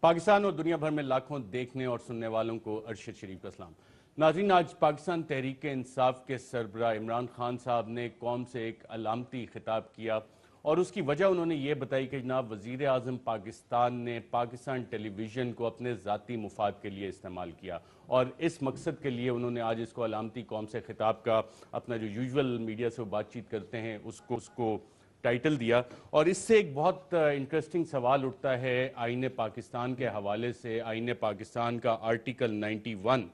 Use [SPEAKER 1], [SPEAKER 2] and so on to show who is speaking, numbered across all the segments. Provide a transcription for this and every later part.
[SPEAKER 1] پاکستان اور دنیا بھر میں لاکھوں دیکھنے اور سننے والوں کو ارشد شریف کا سلام۔ ناظرین، آج پاکستان تحریک انصاف کے سربراہ عمران خان صاحب نے قوم سے ایک علامتی خطاب کیا اور اس کی وجہ انہوں نے یہ بتائی کہ جناب وزیر اعظم پاکستان نے پاکستان ٹیلی ویژن کو اپنے ذاتی مفاد کے لیے استعمال کیا، اور اس مقصد کے لیے انہوں نے آج اس کو علامتی قوم سے خطاب کا اپنا جو یوزول میڈیا سے وہ بات چیت کرتے ہیں اس کو ٹائٹل دیا۔ اور اس سے ایک بہت انٹرسٹنگ سوال اٹھتا ہے آئین پاکستان کے حوالے سے۔ آئین پاکستان کا آرٹیکل 91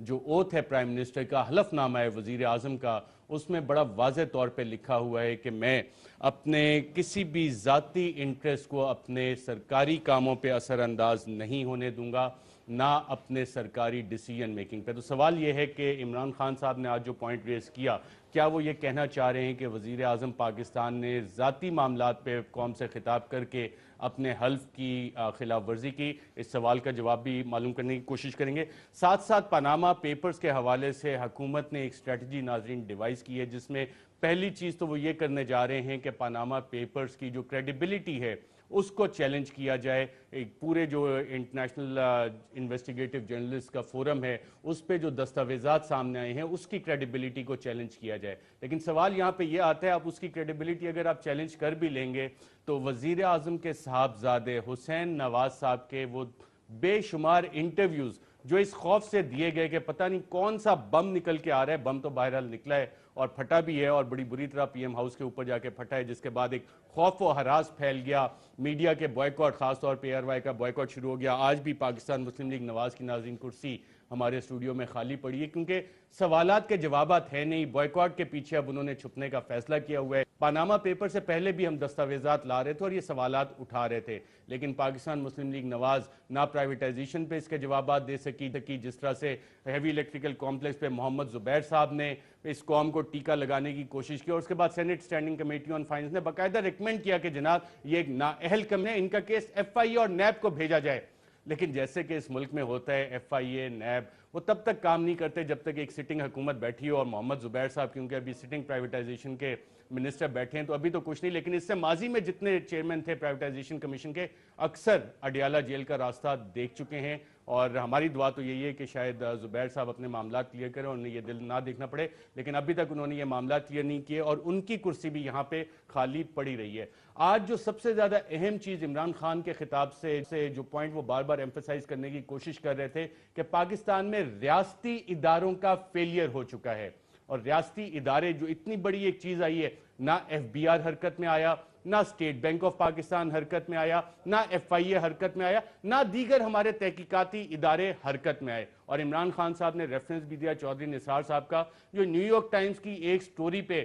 [SPEAKER 1] جو اوتھ ہے پرائم منسٹر کا، حلف نامہ ہے وزیر اعظم کا، اس میں بڑا واضح طور پہ لکھا ہوا ہے کہ میں اپنے کسی بھی ذاتی انٹرسٹ کو اپنے سرکاری کاموں پہ اثر انداز نہیں ہونے دوں گا، نہ اپنے سرکاری ڈیسیجن میکنگ پہ۔ تو سوال یہ ہے کہ عمران خان صاحب نے آج جو پوائنٹ ریز کیا، کیا وہ یہ کہنا چاہ رہے ہیں کہ وزیر اعظم پاکستان نے ذاتی معاملات پہ قوم سے خطاب کر کے اپنے حلف کی خلاف ورزی کی؟ اس سوال کا جواب بھی معلوم کرنے کی کوشش کریں گے۔ ساتھ ساتھ پاناما پیپرز کے حوالے سے حکومت نے ایک اسٹریٹجی ناظرین ڈیوائز کی ہے، جس میں پہلی چیز تو وہ یہ کرنے جا رہے ہیں کہ پاناما پیپرز کی جو کریڈیبلٹی ہے اس کو چیلنج کیا جائے۔ ایک پورے جو انٹرنیشنل انویسٹیگیٹو جرنلسٹ کا فورم ہے اس پہ جو دستاویزات سامنے آئے ہیں اس کی کریڈیبلٹی کو چیلنج کیا جائے۔ لیکن سوال یہاں پہ یہ آتا ہے، آپ اس کی کریڈیبلٹی اگر آپ چیلنج کر بھی لیں گے تو وزیر اعظم کے صاحبزادے حسین نواز صاحب کے وہ بے شمار انٹرویوز جو اس خوف سے دیے گئے کہ پتہ نہیں کون سا بم نکل کے آ رہا ہے، بم تو بہرحال نکلا ہے اور پھٹا بھی ہے اور بڑی بری طرح پی ایم ہاؤس کے اوپر جا کے پھٹا ہے، جس کے بعد ایک خوف و ہراس پھیل گیا، میڈیا کے بوائیکاٹ، خاص طور پہ ARY کا بوائیکاٹ شروع ہو گیا۔ آج بھی پاکستان مسلم لیگ نواز کی ناظرین کرسی ہمارے اسٹوڈیو میں خالی پڑی ہے کیونکہ سوالات کے جوابات ہیں نہیں، بوائیکاٹ کے پیچھے اب انہوں نے چھپنے کا فیصلہ کیا ہوا ہے۔ پاناما پیپر سے پہلے بھی ہم دستاویزات لا رہے تھے اور یہ سوالات اٹھا رہے تھے، لیکن پاکستان مسلم لیگ نواز نہ پرائیویٹائزیشن پہ اس کے جوابات دے سکی، جس طرح سے ہیوی الیکٹریکل کمپلیکس پہ محمد زبیر صاحب نے اس قوم کو ٹیکہ لگانے کی کوشش کی، اور اس کے بعد senate standing committee on finance نے باقاعدہ ریکمینڈ کیا کہ جناب یہ ایک نااہل کم ہے، ان کا کیس FIA اور نیب کو بھیجا جائے۔ لیکن جیسے کہ اس ملک میں ہوتا ہے، FIA نیب وہ تب تک کام نہیں کرتے جب تک ایک سٹنگ حکومت بیٹھی ہو، اور محمد زبیر صاحب کیونکہ ابھی سٹنگ پرائیویٹائزیشن کے منسٹر بیٹھے ہیں تو ابھی تو کچھ نہیں، لیکن اس سے ماضی میں جتنے چیئرمین تھے پرائیویٹائزیشن کمیشن کے اکثر اڈیالہ جیل کا راستہ دیکھ چکے ہیں، اور ہماری دعا تو یہی ہے کہ شاید زبیر صاحب اپنے معاملات کلیئر کریں اور انہیں یہ دل نہ دیکھنا پڑے، لیکن ابھی تک انہوں نے یہ معاملات کلیئر نہیں کیے اور ان کی کرسی بھی یہاں پہ خالی پڑی رہی ہے۔ آج جو سب سے زیادہ اہم چیز عمران خان کے خطاب سے جو پوائنٹ وہ بار بار ایمفیسائز کرنے کی کوشش کر رہے تھے کہ پاکستان میں ریاستی اداروں کا فیلئر ہو چکا ہے، اور ریاستی ادارے جو اتنی بڑی ایک چیز آئی ہے، نہ FBR حرکت میں آیا، نہ اسٹیٹ بینک آف پاکستان حرکت میں آیا، نہ FIA حرکت میں آیا، نہ دیگر ہمارے تحقیقاتی ادارے حرکت میں آئے۔ اور عمران خان صاحب نے ریفرنس بھی دیا چودھری نثار صاحب کا، جو نیو یارک ٹائمز کی ایک سٹوری پہ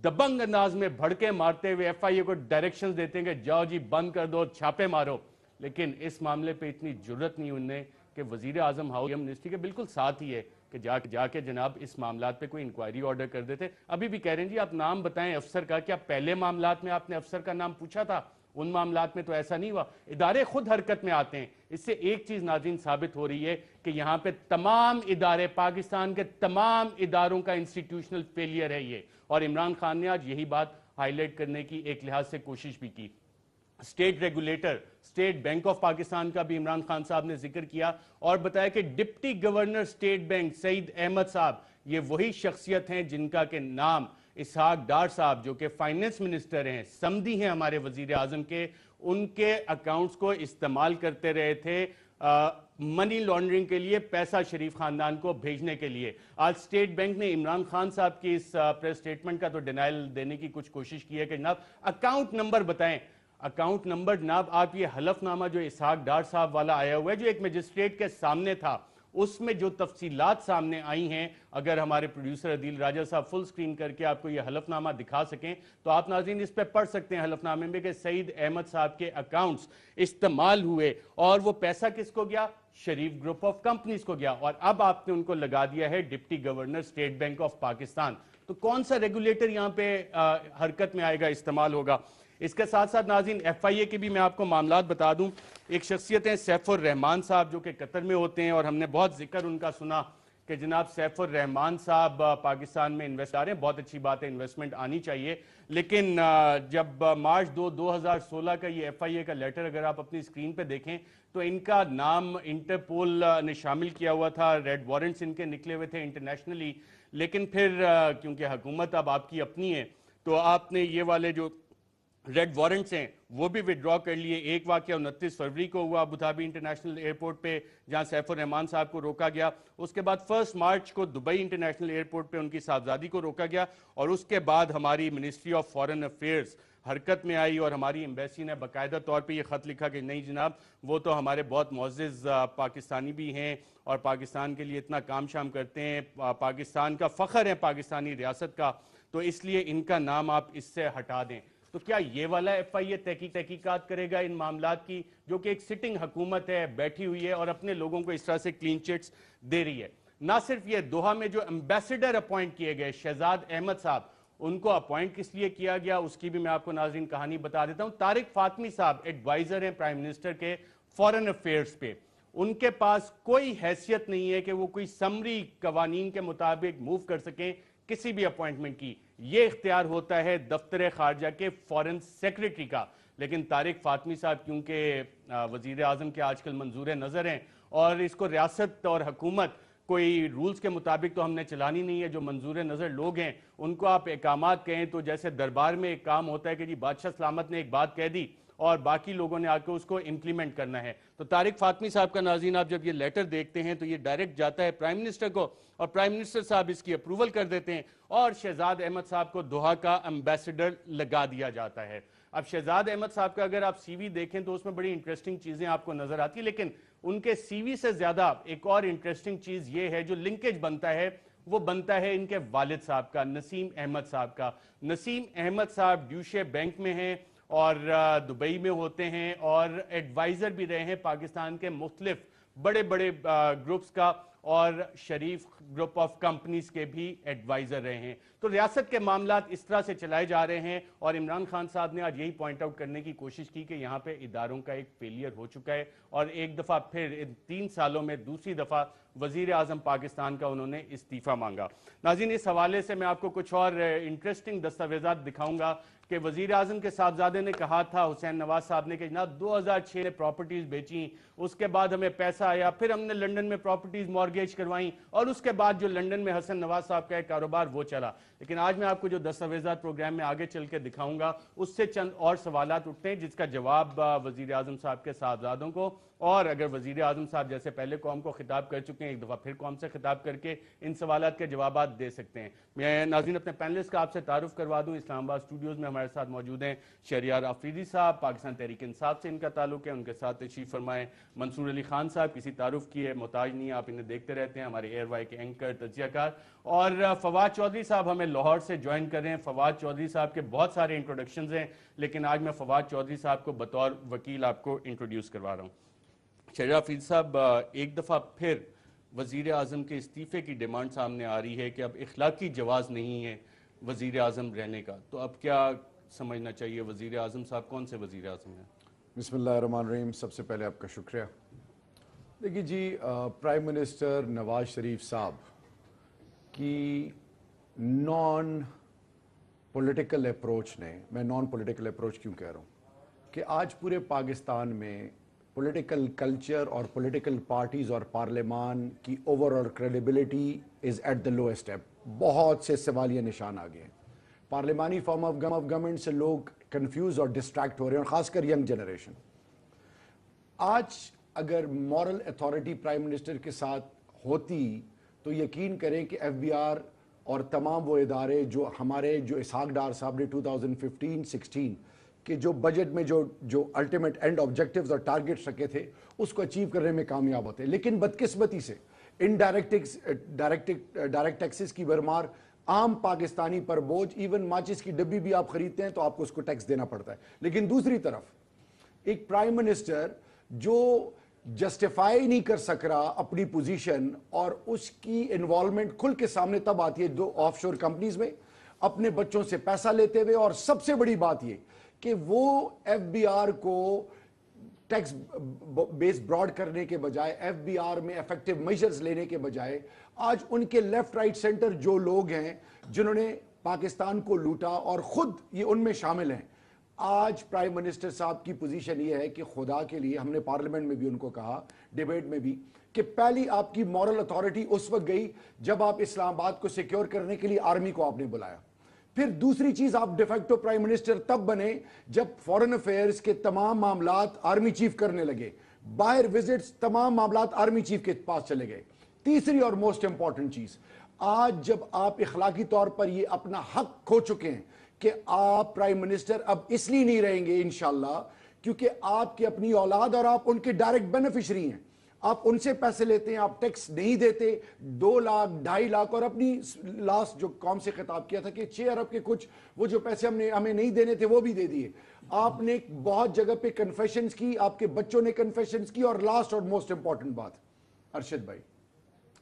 [SPEAKER 1] دبنگ انداز میں بھڑکے مارتے ہوئے FIA کو ڈائریکشنز دیتے ہیں کہ جاؤ جی بند کر دو، چھاپے مارو، لیکن اس معاملے پہ اتنی جرت نہیں انہیں کہ وزیر اعظم ہاؤس منسٹری کے بالکل ساتھ ہی ہے کہ جا کے جناب اس معاملات پہ کوئی انکوائری آرڈر کر دیتے۔ ابھی بھی کہہ رہے ہیں جی آپ نام بتائیں افسر کا، کیا پہلے معاملات میں آپ نے افسر کا نام پوچھا تھا؟ ان معاملات میں تو ایسا نہیں ہوا، ادارے خود حرکت میں آتے ہیں۔ اس سے ایک چیز ناظرین ثابت ہو رہی ہے کہ یہاں پہ تمام ادارے، پاکستان کے تمام اداروں کا انسٹیٹیوشنل فیلئر ہے یہ، اور عمران خان نے آج یہی بات ہائی لائٹ کرنے کی ایک لحاظ سے کوشش بھی کی۔ State regulator state bank of Pakistan کا بھی عمران خان صاحب نے ذکر کیا اور بتایا کہ ڈپٹی گورنر اسٹیٹ بینک سعید احمد صاحب یہ وہی شخصیت ہیں جن کا کہ نام اسحاق ڈار صاحب جو کہ فائنانس منسٹر ہیں، سمدی ہیں ہمارے وزیر اعظم کے، ان کے اکاؤنٹس کو استعمال کرتے رہے تھے منی لانڈرنگ کے لیے، پیسہ شریف خاندان کو بھیجنے کے لیے۔ آج اسٹیٹ بینک نے عمران خان صاحب کی اس پریس سٹیٹمنٹ کا تو ڈینائل دینے کی کچھ کوشش کی ہے کہ جناب اکاؤنٹ نمبر بتائیں۔ اکاؤنٹ نمبر جناب آپ یہ حلف نامہ جو اسحاق ڈار صاحب والا آیا ہوا ہے جو ایک مجسٹریٹ کے سامنے تھا، اس میں جو تفصیلات سامنے آئی ہیں، اگر ہمارے پروڈیوسر عدیل راجہ صاحب فل سکرین کر کے آپ کو یہ حلف نامہ دکھا سکیں تو آپ ناظرین اس پہ پڑھ سکتے ہیں حلف نامے میں کہ سعید احمد صاحب کے اکاؤنٹس استعمال ہوئے اور وہ پیسہ کس کو گیا؟ شریف گروپ آف کمپنیز کو گیا، اور اب آپ نے ان کو لگا دیا ہے deputy governor state bank of Pakistan. تو کون سا ریگولیٹر یہاں پہ حرکت میں آئے گا، استعمال ہوگا؟ اس کے ساتھ ساتھ ناظرین FIA کے بھی میں آپ کو معاملات بتا دوں۔ ایک شخصیت ہیں سیف الرحمان صاحب جو کہ قطر میں ہوتے ہیں، اور ہم نے بہت ذکر ان کا سنا کہ جناب سیف الرحمان صاحب پاکستان میں انویسٹ آ رہے ہیں. بہت اچھی بات ہے, انویسٹمنٹ آنی چاہیے, لیکن جب مارچ 2016 کا یہ FIA کا لیٹر اگر آپ اپنی اسکرین پہ دیکھیں تو ان کا نام انٹرپول نے شامل کیا ہوا تھا, ریڈ وارنٹس ان کے نکلے ہوئے تھے انٹرنیشنلی, لیکن پھر کیونکہ حکومت اب آپ کی اپنی ہے تو آپ نے یہ والے جو ریڈ وارنٹس ہیں وہ بھی وڈرا کر لیے. ایک واقعہ 29 فروری کو ہوا ابو دھابی انٹرنیشنل ایئرپورٹ پہ جہاں سیف الرحمان صاحب کو روکا گیا. اس کے بعد 1 مارچ کو دبئی انٹرنیشنل ایئرپورٹ پہ ان کی صاحبزادی کو روکا گیا, اور اس کے بعد ہماری منسٹری آف فارن افیئرز حرکت میں آئی اور ہماری ایمبیسی نے باقاعدہ طور پہ یہ خط لکھا کہ نہیں جناب وہ تو ہمارے بہت معزز پاکستانی بھی ہیں اور پاکستان کے لیے اتنا کام شام کرتے ہیں, پاکستان کا فخر ہے پاکستانی ریاست کا, تو اس لیے ان کا نام آپ اس سے ہٹا دیں. تو کیا یہ والا FIA تحقیقات کرے گا ان معاملات کی, جو کہ ایک سٹنگ حکومت ہے, بیٹھی ہوئی ہے اور اپنے لوگوں کو اس طرح سے کلین چٹس دے رہی ہے. نہ صرف یہ, دوحہ میں جو ایمبیسڈر اپوائنٹ کیے گئے شہزاد احمد صاحب, ان کو اپوائنٹ کس لیے کیا گیا اس کی بھی میں آپ کو ناظرین کہانی بتا دیتا ہوں. طارق فاطمی صاحب ایڈوائزر ہیں پرائم منسٹر کے فارن افیئرز پہ, ان کے پاس کوئی حیثیت نہیں ہے کہ وہ کوئی سمری قوانین کے مطابق موو کر سکیں کسی بھی اپوائنٹمنٹ کی. یہ اختیار ہوتا ہے دفتر خارجہ کے فارن سیکریٹری کا. لیکن طارق فاطمی صاحب کیونکہ وزیر اعظم کے آج کل منظور نظر ہیں اور اس کو ریاست اور حکومت کوئی رولز کے مطابق تو ہم نے چلانی نہیں ہے, جو منظور نظر لوگ ہیں ان کو آپ احکامات کہیں تو جیسے دربار میں ایک کام ہوتا ہے کہ جی بادشاہ سلامت نے ایک بات کہہ دی اور باقی لوگوں نے آ کے اس کو امپلیمنٹ کرنا ہے. تو طارق فاطمی صاحب کا ناظرین آپ جب یہ لیٹر دیکھتے ہیں تو یہ ڈائریکٹ جاتا ہے پرائم منسٹر کو, اور پرائم منسٹر صاحب اس کی اپروول کر دیتے ہیں اور شہزاد احمد صاحب کو دوحہ کا ایمبیسڈر لگا دیا جاتا ہے. اب شہزاد احمد صاحب کا اگر آپ CV دیکھیں تو اس میں بڑی انٹرسٹنگ چیزیں آپ کو نظر آتی ہیں, لیکن ان کے CV سے زیادہ ایک اور انٹرسٹنگ چیز یہ ہے جو لنکیج بنتا ہے, وہ بنتا ہے ان کے والد صاحب کا, نسیم احمد صاحب کا. نسیم احمد صاحب ڈیوشے بینک میں ہیں اور دبئی میں ہوتے ہیں اور ایڈوائزر بھی رہے ہیں پاکستان کے مختلف بڑے بڑے گروپس کا, اور شریف گروپ آف کمپنیز کے بھی ایڈوائزر رہے ہیں. تو ریاست کے معاملات اس طرح سے چلائے جا رہے ہیں, اور عمران خان صاحب نے آج یہی پوائنٹ آؤٹ کرنے کی کوشش کی کہ یہاں پہ اداروں کا ایک فیلئر ہو چکا ہے, اور ایک دفعہ پھر 3 سالوں میں دوسری دفعہ وزیر اعظم پاکستان کا انہوں نے استعفیٰ مانگا. ناظرین اس حوالے سے میں آپ کو کچھ اور انٹرسٹنگ دستاویزات دکھاؤں گا کہ وزیر اعظم کے صاحبزادے نے کہا تھا حسین نواز صاحب نے کہ جناب 2006 میں پراپرٹیز بیچیں, اس کے بعد ہمیں پیسہ آیا, پھر ہم نے لنڈن میں پراپرٹیز مارگیج کروائیں, اور اس کے بعد جو لنڈن میں حسن نواز صاحب کا ایک کاروبار وہ چلا. لیکن آج میں آپ کو جو دستاویزات پروگرام میں آگے چل کے دکھاؤں گا اس سے چند اور سوالات اٹھتے ہیں جس کا جواب وزیر اعظم صاحب کے صاحبزادوں کو, اور اگر وزیر اعظم صاحب جیسے پہلے قوم کو خطاب کر چکے ہیں ایک دفعہ پھر قوم سے خطاب کر کے ان سوالات کے جوابات دے سکتے ہیں. میں ناظرین اپنے پینلسٹ کا آپ سے تعارف کروا دوں. اسلام آباد اسٹوڈیوز میں ہمارے ساتھ موجود ہیں شہریار آفریدی صاحب, پاکستان تحریک انصاف سے ان کا تعلق ہے, ان کے ساتھ تشریف فرمائیں منصور علی خان صاحب, کسی تعارف کی ہے محتاج نہیں, آپ انہیں دیکھتے رہتے ہیں, ہمارے ایئر وائی کے اینکر تجزیہ کار, اور فواد چودھری صاحب ہمیں لاہور سے جوائن کر رہے ہیں. فواد چودھری صاحب کے بہت سارے انٹروڈکشنز ہیں, لیکن آج میں فواد چودھری صاحب کو بطور وکیل آپ کو انٹروڈیوس کروا رہا ہوں. شہریار آفریدی صاحب, ایک دفعہ پھر وزیر اعظم کے استعفے کی ڈیمانڈ سامنے آ رہی ہے کہ اب اخلاقی جواز نہیں ہے وزیر اعظم رہنے کا, تو اب کیا سمجھنا چاہیے وزیر اعظم صاحب کون سے وزیر اعظم ہیں؟
[SPEAKER 2] بسم اللہ الرحمن الرحیم. سب سے پہلے آپ کا شکریہ. دیکھیے جی, پرائم منسٹر نواز شریف صاحب کی نان پولیٹیکل اپروچ نے, میں نان پولیٹیکل اپروچ کیوں کہہ رہا ہوں, کہ آج پورے پاکستان میں پولیٹیکل کلچر اور پولیٹیکل پارٹیز اور پارلیمان کی overall credibility is at the lowest ebb. بہت سے سوالیہ نشان آ گئے ہیں. پارلیمانی فارم آف گورنمنٹ سے لوگ کنفیوز اور ڈسٹریکٹ ہو رہے ہیں, اور خاص کر ینگ جنریشن. آج اگر مورل اتھارٹی پرائم منسٹر کے ساتھ ہوتی تو یقین کریں کہ FBR اور تمام وہ ادارے جو ہمارے جو اسحاق ڈار صاحب نے 2015-16 کہ جو بجٹ میں جو الٹیمیٹ اینڈ آبجیکٹیوز اور ٹارگیٹس رکھے تھے اس کو اچیو کرنے میں کامیاب ہوتے ہیں. لیکن بدقسمتی سے ڈائریکٹ ٹیکسز کی بھرمار عام پاکستانی پر بوجھ, ایون ماچس کی ڈبی بھی آپ خریدتے ہیں تو آپ کو اس کو ٹیکس دینا پڑتا ہے. لیکن دوسری طرف ایک پرائم منسٹر جو جسٹیفائی نہیں کر سک رہا اپنی پوزیشن, اور اس کی انوالومنٹ کھل کے سامنے تب آتی ہے دو آف شور کمپنیز میں اپنے بچوں سے پیسہ لیتے ہوئے, اور سب سے بڑی بات یہ کہ وہ FBR کو ٹیکس بیس براڈ کرنے کے بجائے ایف بی آر میں ایفیکٹو میجرز لینے کے بجائے آج ان کے لیفٹ رائٹ سینٹر جو لوگ ہیں جنہوں نے پاکستان کو لوٹا اور خود یہ ان میں شامل ہیں، آج پرائم منسٹر صاحب کی پوزیشن یہ ہے کہ خدا کے لیے، ہم نے پارلیمنٹ میں بھی ان کو کہا، ڈیبیٹ میں بھی، کہ پہلی آپ کی مورل اتھارٹی اس وقت گئی جب آپ اسلام آباد کو سیکیور کرنے کے لیے آرمی کو آپ نے بلایا. پھر دوسری چیز، آپ ڈیفیکٹو پرائم منسٹر تب بنے جب فورن افیئرز کے تمام معاملات آرمی چیف کرنے لگے، باہر وزٹس تمام معاملات آرمی چیف کے پاس چلے گئے. تیسری اور موسٹ امپورٹنٹ چیز، آج جب آپ اخلاقی طور پر یہ اپنا حق کھو چکے ہیں کہ آپ پرائم منسٹر اب اس لیے نہیں رہیں گے انشاءاللہ کیونکہ آپ کی اپنی اولاد اور آپ ان کے ڈائریکٹ بینیفیشری ہیں، آپ ان سے پیسے لیتے ہیں، آپ ٹیکس نہیں دیتے، 2 لاکھ 2.5 لاکھ، اور اپنی لاسٹ جو قوم سے خطاب کیا تھا کہ 6 ارب کے کچھ وہ جو پیسے ہمیں نہیں دینے تھے وہ بھی دے دیے. آپ نے بہت جگہ پہ کنفیشنز کی، آپ کے بچوں نے کنفیشنز کی، اور لاسٹ اور موسٹ امپورٹنٹ بات، ارشد بھائی،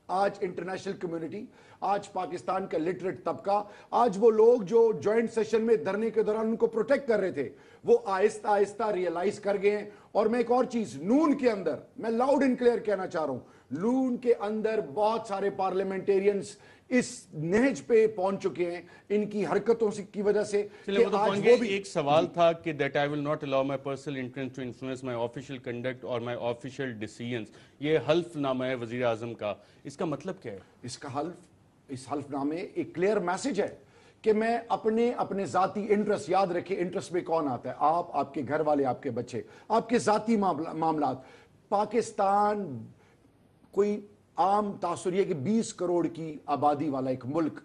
[SPEAKER 2] آج انٹرنیشنل کمیونٹی، آج پاکستان کا لٹریٹ طبقہ، آج وہ لوگ جو جوائنٹ سیشن میں دھرنے کے دوران ان کو پروٹیکٹ کر رہے تھے، وہ آہستہ آہستہ ریئلائز کر گئے ہیں. اور میں ایک اور چیز، نون کے اندر میں لاؤڈ اینڈ کلیئر کہنا چاہ رہا ہوں، نون کے اندر بہت سارے پارلیمنٹیرینز اس نہج پہ پہنچ چکے ہیں ان کی حرکتوں کی وجہ سے کہ آج وہ بھی.
[SPEAKER 1] ایک سوال تھا کہ that I will not allow my personal interest to influence my official conduct or my official decisions. یہ حلف نامہ ہے وزیر اعظم کا، اس کا مطلب کیا ہے؟
[SPEAKER 2] اس کا اس حلف نامے ایک کلیئر میسج ہے کہ میں اپنے ذاتی انٹرسٹ، یاد رکھیں انٹرسٹ میں کون آتا ہے، آپ کے گھر والے، آپ کے بچے، آپ کے ذاتی معاملات. پاکستان کوئی عام تاثر یہ کہ 20 کروڑ کی آبادی والا ایک ملک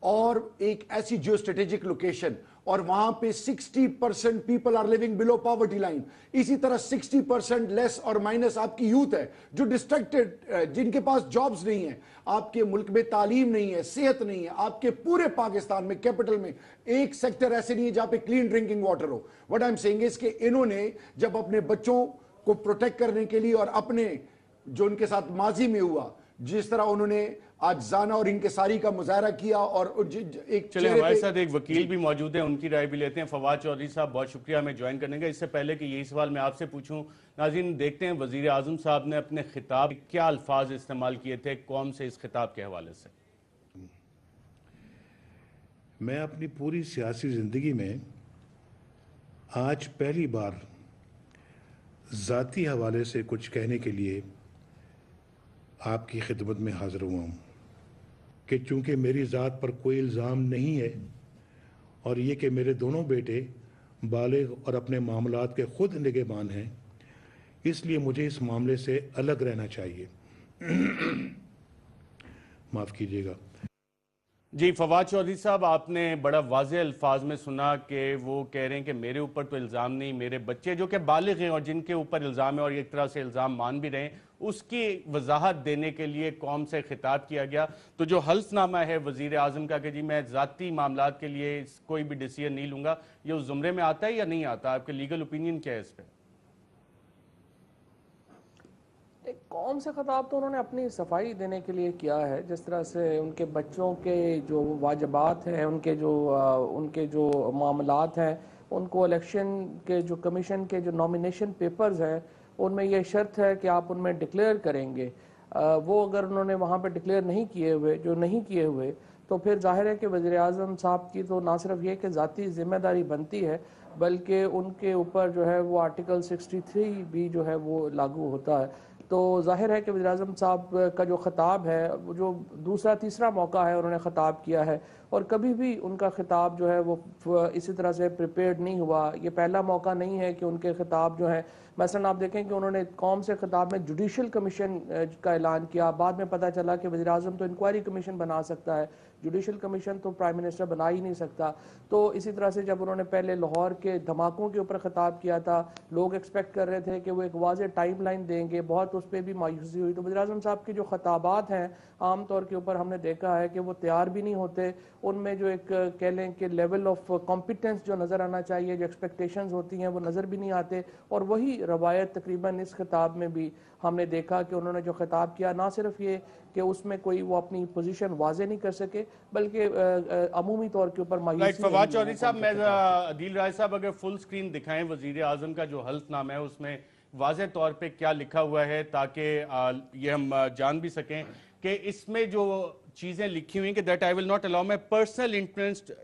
[SPEAKER 2] اور ایک ایسی جیو اسٹریٹجک لوکیشن، اور وہاں پہ 60% people are living below poverty line. اسی طرح 60% لیس اور مائنس آپ کی یوتھ ہے جو ڈسٹریکٹڈ، جن کے پاس جابز نہیں ہیں. آپ کے ملک میں تعلیم نہیں ہے، صحت نہیں ہے. آپ کے پورے پاکستان میں کیپٹل میں ایک سیکٹر ایسے نہیں ہے جہاں پہ کلین ڈرنکنگ واٹر ہو. What I am seeing is کہ انہوں نے جب اپنے بچوں کو پروٹیکٹ کرنے کے لیے اور اپنے جو ان کے ساتھ ماضی میں ہوا، جس طرح انہوں نے آج زانا اور انکساری کا مظاہرہ کیا، اور ایک
[SPEAKER 1] چلیں ہمارے ساتھ ایک وکیل بھی موجود ہیں، ان کی رائے بھی لیتے ہیں. فواد چودھری صاحب، بہت شکریہ ہمیں جوائن کرنے کا. اس سے پہلے کہ یہی سوال میں آپ سے پوچھوں، ناظرین دیکھتے ہیں وزیر اعظم صاحب نے اپنے خطاب کیا الفاظ استعمال کیے تھے قوم سے اس خطاب کے حوالے سے.
[SPEAKER 3] میں اپنی پوری سیاسی زندگی میں آج پہلی بار ذاتی حوالے سے کچھ کہنے کے لیے آپ کی خدمت میں حاضر ہوا ہوں کہ چونکہ میری ذات پر کوئی الزام نہیں ہے اور یہ کہ میرے دونوں بیٹے بالغ اور اپنے معاملات کے خود نگہبان ہیں، اس لیے مجھے اس معاملے سے الگ رہنا چاہیے. معاف کیجیے گا.
[SPEAKER 1] جی فواد چودھری صاحب، آپ نے بڑا واضح الفاظ میں سنا کہ وہ کہہ رہے ہیں کہ میرے اوپر تو الزام نہیں، میرے بچے جو کہ بالغ ہیں اور جن کے اوپر الزام ہے اور ایک طرح سے الزام مان بھی رہے ہیں، اس کی وضاحت دینے کے لیے قوم سے خطاب کیا گیا. تو جو حلف نامہ ہے وزیر اعظم کا کہ جی میں ذاتی معاملات کے لیے کوئی بھی ڈیسیژن نہیں لوں گا، یہ اس زمرے میں آتا ہے یا نہیں آتا؟ آپ کے لیگل اوپینین کیا ہے اس پہ؟
[SPEAKER 4] قوم سے خطاب تو انہوں نے اپنی صفائی دینے کے لیے کیا ہے، جس طرح سے ان کے بچوں کے جو واجبات ہیں، ان کے جو معاملات ہیں، ان کو الیکشن کے جو کمیشن کے جو نامینیشن پیپرز ہیں ان میں یہ شرط ہے کہ آپ ان میں ڈکلیئر کریں گے. وہ اگر انہوں نے وہاں پہ ڈکلیئر نہیں کیے ہوئے تو پھر ظاہر ہے کہ وزیر اعظم صاحب کی تو نہ صرف یہ کہ ذاتی ذمہ داری بنتی ہے بلکہ ان کے اوپر جو ہے وہ آرٹیکل 63 بھی جو ہے وہ لاگو ہوتا ہے. تو ظاہر ہے کہ وزیر اعظم صاحب کا جو خطاب ہے وہ جو دوسرا تیسرا موقع ہے انہوں نے خطاب کیا ہے، اور کبھی بھی ان کا خطاب جو ہے وہ اسی طرح سے پریپیئرڈ نہیں ہوا. یہ پہلا موقع نہیں ہے کہ ان کے خطاب جو ہیں، مثلا آپ دیکھیں کہ انہوں نے قوم سے خطاب میں جوڈیشل کمیشن کا اعلان کیا، بعد میں پتہ چلا کہ وزیر اعظم تو انکوائری کمیشن بنا سکتا ہے، جوڈیشل کمیشن تو پرائم منسٹر بنا ہی نہیں سکتا. تو اسی طرح سے جب انہوں نے پہلے لاہور کے دھماکوں کے اوپر خطاب کیا تھا، لوگ ایکسپیکٹ کر رہے تھے کہ وہ ایک واضح ٹائم لائن دیں گے، بہت اس پہ بھی مایوسی ہوئی. تو وزیر اعظم صاحب کے جو خطابات ہیں عام طور کے اوپر ہم نے دیکھا ہے کہ وہ تیار بھی نہیں ہوتے، ان میں جو ایک کہہ لیں کہ لیول آف کمپیٹنس جو نظر آنا چاہیے، جو ایکسپیکٹیشنز ہوتی ہیں وہ نظر بھی نہیں آتے. اور وہی روایت تقریباً اس خطاب میں بھی ہم نے دیکھا کہ انہوں نے جو خطاب کیا، نہ صرف یہ کہ اس میں کوئی وہ اپنی پوزیشن واضح نہیں کر سکے بلکہ عمومی طور کے اوپر مایوسی.
[SPEAKER 1] فواد چودھری صاحب، میں عدیل رائے صاحب اگر فل سکرین دکھائیں وزیر اعظم کا جو حلف نامہ ہے اس میں واضح طور پہ کیا لکھا ہوا ہے تاکہ یہ ہم جان بھی سکیں کہ اس میں جو چیزیں لکھی ہوئی ہیں کہ that I will not allow my personal interest to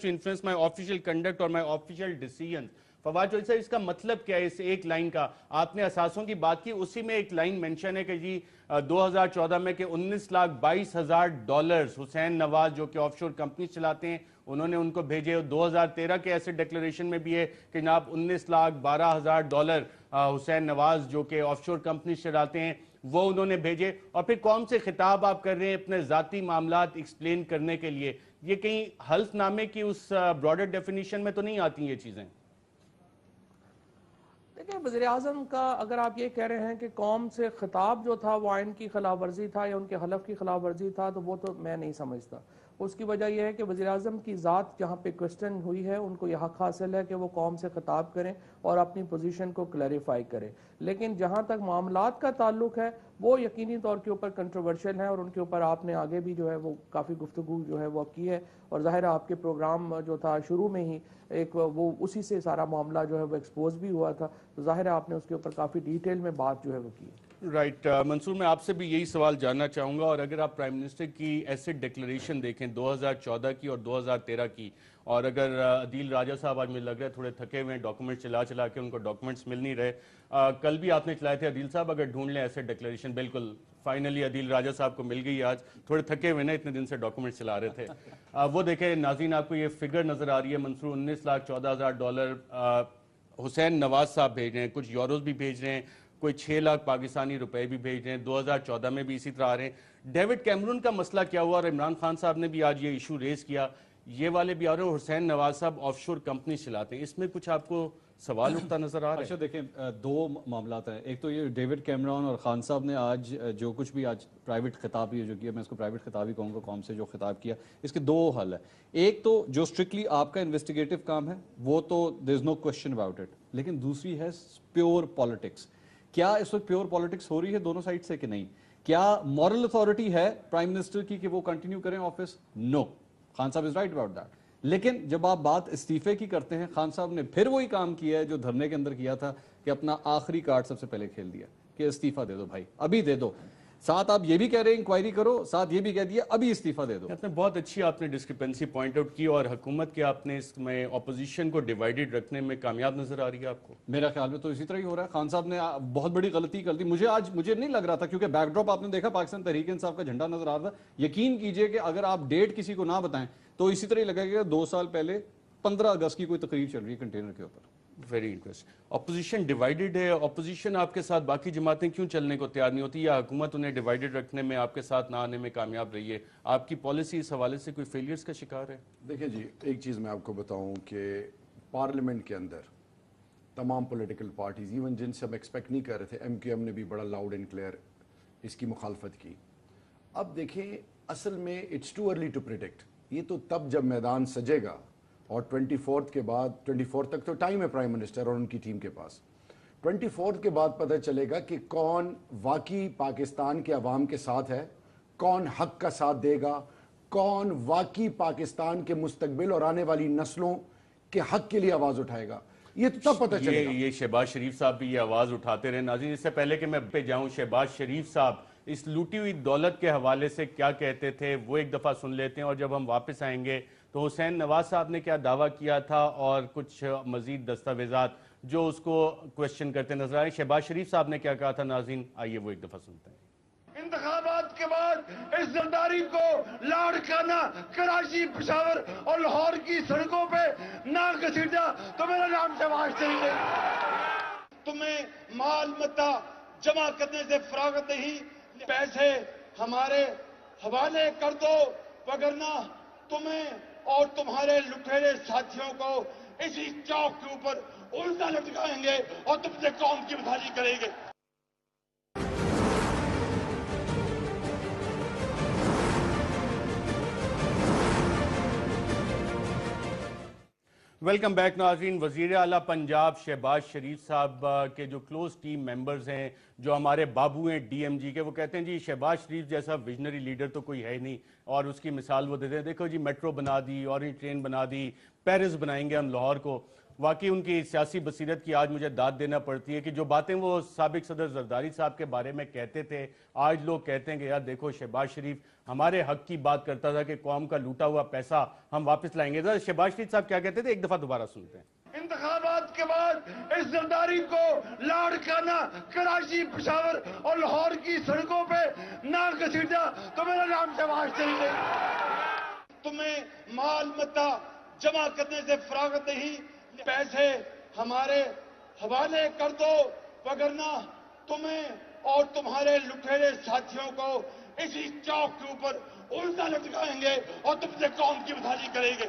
[SPEAKER 1] influence my official conduct اور my official decision. Fawad Chaudhry صاحب اس کا مطلب کیا ہے اس ایک لائن کا؟ آپ نے اثاثوں کی بات کی, اسی میں ایک لائن مینشن ہے کہ جی 2014 میں کہ $19,22,000 حسین نواز جو کہ آف شور کمپنی چلاتے ہیں انہوں نے ان کو بھیجے. 2013 کے ایسے ڈیکلریشن میں بھی ہے کہ جناب $19,12,000 حسین نواز جو کہ آف شور کمپنی چلاتے ہیں وہ انہوں نے بھیجے. اور پھر کون سے خطاب آپ کر رہے ہیں اپنے ذاتی معاملات ایکسپلین کرنے کے لیے؟ یہ کہیں حلف نامے کی اس براڈر ڈیفینیشن میں تو نہیں آتی یہ چیزیں؟
[SPEAKER 4] دیکھیں وزیر اعظم کا اگر آپ یہ کہہ رہے ہیں کہ قوم سے خطاب جو تھا وہ آئین کی خلاف ورزی تھا یا ان کے حلف کی خلاف ورزی تھا تو وہ تو میں نہیں سمجھتا. اس کی وجہ یہ ہے کہ وزیر اعظم کی ذات جہاں پہ کوسچن ہوئی ہے ان کو یہ حق حاصل ہے کہ وہ قوم سے خطاب کریں اور اپنی پوزیشن کو کلیریفائی کریں. لیکن جہاں تک معاملات کا تعلق ہے وہ یقینی طور کے اوپر کنٹروورشل ہیں اور ان کے اوپر آپ نے آگے بھی جو ہے وہ کافی گفتگو جو ہے وہ کی ہے اور ظاہر ہے آپ کے پروگرام جو تھا شروع میں ہی ایک وہ اسی سے سارا معاملہ جو ہے وہ ایکسپوز بھی ہوا تھا تو ظاہر ہے آپ نے اس کے اوپر کافی ڈیٹیل میں بات جو ہے وہ کی ہے.
[SPEAKER 1] رائٹ منصور, میں آپ سے بھی یہی سوال جاننا چاہوں گا. اور اگر آپ پرائم منسٹر کی ایسٹ ڈکلریشن دیکھیں 2014 کی اور 2013 کی, اور اگر عدیل راجہ صاحب آج مجھے لگ رہا ہے تھوڑے تھکے ہوئے ہیں, ڈاکومنٹ چلا کے ان کو ڈاکومنٹس مل نہیں رہے. کل بھی آپ نے چلائے تھے عدیل صاحب, اگر ڈھونڈ لیں ایسے ڈکلیریشن, بالکل فائنلی عدیل راجہ صاحب کو مل گئی آج. تھوڑے تھکے ہوئے نا, اتنے دن سے ڈاکومنٹ چلا رہے تھے. وہ دیکھیں ناظرین, آپ کو یہ فگر نظر آ رہی ہے منصور, $19,14,000 حسین نواز صاحب بھیج رہے ہیں, کچھ یوروز بھی بھیج رہے ہیں, کوئی 6 لاکھ پاکستانی روپے بھی بھیج رہے ہیں. 2014 میں بھی اسی طرح آ رہے ہیں. ڈیوڈ کیمرون کا مسئلہ کیا ہوا؟ اور عمران خان صاحب نے بھی آج یہ ایشو ریز کیا, یہ والے بھی آ رہے ہیں. حسین نواز صاحب آف شور کمپنی چلاتے ہیں, اس میں کچھ آپ کو سوال اٹھتا نظر آ رہا ہے؟
[SPEAKER 5] اچھا دیکھیں, دو معاملات ہیں. ایک تو یہ ڈیوڈ کیمرون اور خان صاحب نے آج جو کچھ بھی آج پرائیویٹ خطاب یہ جو کیا, میں اس کو پرائیویٹ خطاب ہی کہوں گا, قوم سے جو خطاب کیا, اس کے دو حل ہے. ایک تو جو اسٹرکٹلی آپ کا انویسٹیگیٹو کام ہے وہ تو دیر از نو کوشچن اباؤٹ اٹ, لیکن دوسری ہے پیور پالیٹکس. کیا اس وقت پیور پالیٹکس ہو رہی ہے دونوں سائڈ سے کہ نہیں؟ کیا مورل اتھارٹی ہے پرائم منسٹر کی کہ وہ کنٹینیو کریں آفس؟ نو, خان صاحب از رائٹ اباؤٹ دیٹ. لیکن جب آپ بات استعفے کی کرتے ہیں, خان صاحب نے پھر وہی کام کیا ہے جو دھرنے کے اندر کیا تھا کہ اپنا آخری کارڈ سب سے پہلے کھیل دیا کہ استعفیٰ دے دو بھائی, ابھی دے دو. ساتھ آپ یہ بھی کہہ رہے ہیں انکوائری کرو, ساتھ یہ بھی کہہ دیا ابھی استعفیٰ دے دو.
[SPEAKER 1] آپ نے بہت اچھی آپ نے ڈسکرپنسی پوائنٹ آؤٹ کی, اور حکومت کے آپ نے اس میں اپوزیشن کو ڈیوائیڈڈ رکھنے میں کامیاب نظر آ رہی ہے آپ کو؟
[SPEAKER 5] میرا خیال میں تو اسی طرح ہی ہو رہا ہے. خان صاحب نے بہت بڑی غلطی کر دی. مجھے نہیں لگ رہا تھا, کیونکہ بیک ڈراپ آپ نے دیکھا پاکستان تحریک انصاف کا جھنڈا نظر آ رہا تھا. یقین کیجئے کہ اگر آپ ڈیٹ کسی کو نہ بتائیں تو اسی طرح ہی لگا کہ 2 سال پہلے 15 اگست کی کوئی تقریب چل رہی ہے کنٹینر کے اوپر.
[SPEAKER 1] Very interest. اپوزیشن ڈیوائیڈڈ ہے, اپوزیشن آپ کے ساتھ باقی جماعتیں کیوں چلنے کو تیار نہیں ہوتی, یا حکومت انہیں ڈیوائیڈڈ رکھنے میں آپ کے ساتھ نہ آنے میں کامیاب رہی ہے؟ آپ کی پالیسی اس حوالے سے کوئی فیلئرز کا شکار ہے؟
[SPEAKER 2] دیکھیں جی, ایک چیز میں آپ کو بتاؤں کہ پارلیمنٹ کے اندر تمام پولیٹیکل پارٹیز, ایون جن سے ہم ایکسپیکٹ نہیں کر رہے تھے, ایم کیو ایم نے بھی بڑا لاؤڈ اینڈ کلیئر اس کی مخالفت کی. اب دیکھیں اصل میں it's too early to predict, یہ تو تب جب میدان سجے گا, اور 24 کے بعد 24 تک تو ٹائم ہے پرائم منسٹر اور ان کی ٹیم کے پاس. 24 کے بعد پتہ چلے گا کہ کون واقعی پاکستان کے عوام کے ساتھ ہے, کون حق کا ساتھ دے گا, کون واقعی پاکستان کے مستقبل اور آنے والی نسلوں کے حق کے لیے آواز اٹھائے گا. یہ تب پتہ چلے گا.
[SPEAKER 1] یہ شہباز شریف صاحب بھی یہ آواز اٹھاتے رہے. ناظرین, اس سے پہلے کہ میں پہ جاؤں, شہباز شریف صاحب اس لوٹی ہوئی دولت کے حوالے سے کیا کہتے تھے وہ ایک دفعہ سن لیتے ہیں, اور جب ہم واپس آئیں گے تو حسین نواز صاحب نے کیا دعویٰ کیا تھا اور کچھ مزید دستاویزات جو اس کو کوشچن کرتے نظر آئے. شہباز شریف صاحب نے کیا کہا تھا ناظرین, آئیے وہ ایک دفعہ سنتے ہیں.
[SPEAKER 6] انتخابات کے بعد اس زرداری کو لاڑکانہ کراچی, پشاور اور لاہور کی سڑکوں پہ نہ گھسیٹا تو میرا نام شہباز شریف ہے. تمہیں مال متا جمع کرنے سے فراغت نہیں, پیسے ہمارے حوالے کر دو, وگرنہ تمہیں اور تمہارے لٹیرے ساتھیوں کو اسی چوک کے اوپر الٹا لٹکائیں گے اور تم سے قوم کی بدحالی کریں گے.
[SPEAKER 1] ویلکم بیک ناظرین. وزیر اعلیٰ پنجاب شہباز شریف صاحب کے جو کلوز ٹیم ممبرز ہیں, جو ہمارے بابو ہیں ڈی ایم جی کے, وہ کہتے ہیں جی شہباز شریف جیسا ویژنری لیڈر تو کوئی ہے نہیں, اور اس کی مثال وہ دیتے ہیں, دیکھو جی میٹرو بنا دی, اورنج ٹرین بنا دی, پیرس بنائیں گے ہم لاہور کو. واقعی ان کی سیاسی بصیرت کی آج مجھے داد دینا پڑتی ہے کہ جو باتیں وہ سابق صدر زرداری صاحب کے بارے میں کہتے تھے، آج لوگ کہتے ہیں کہ یار دیکھو شہباز شریف ہمارے حق کی بات کرتا تھا کہ قوم کا لوٹا ہوا پیسہ ہم واپس لائیں گے۔ شہباز شریف صاحب کیا کہتے تھے، ایک دفعہ دوبارہ سنتے ہیں۔
[SPEAKER 6] انتخابات کے بعد اس زرداری کو لاڑکانہ کراچی، پشاور اور لاہور کی سڑکوں پہ نہ گھسیٹا تو میرا نام شہباز شریف نہیں۔ تمہیں مال متا جمع کرنے سے فراغت نہیں، پیسے ہمارے حوالے کر دو، وگرنہ تمہیں اور تمہارے لٹیرے ساتھیوں کو اسی چوک کے اوپر الٹا لٹکائیں گے اور تم سے قوم کی بدحالی کریں گے۔